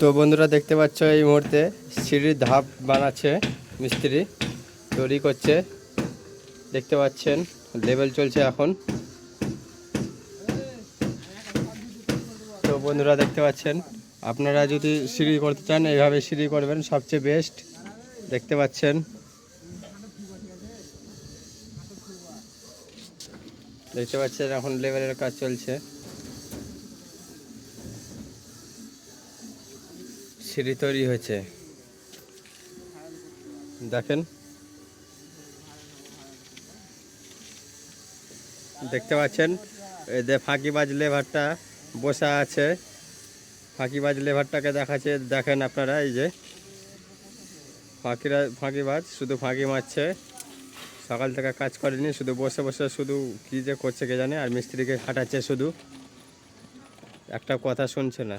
তো বন্ধুরা দেখতে পাচ্ছ এই মুহূর্তে সিঁড়ির ধাপ বানাচ্ছে মিস্ত্রি, তৈরি করছে। দেখতে পাচ্ছেন লেভেল চলছে এখন। তো বন্ধুরা দেখতে পাচ্ছেন, আপনারা যদি সিঁড়ি করতে চান এইভাবে সিঁড়ি করবেন, সবচেয়ে বেস্ট। দেখতে পাচ্ছেন এখন লেভেলের কাজ চলছে। সিঁড়ি তৈরি হয়েছে, দেখেন। দেখতে পাচ্ছেন এই যে ফাঁকিবাজ লেভারটা বসা আছে, ফাঁকিবাজ লেভারটাকে দেখাচ্ছে। দেখেন আপনারা, এই যে ফাঁকিবাজ শুধু ফাঁকি মারছে, সকাল থেকে কাজ করেনি, শুধু বসে বসে শুধু কী যে করছে কে জানে। আর মিস্ত্রিকে খাটাচ্ছে, শুধু একটা কথা শুনছে না।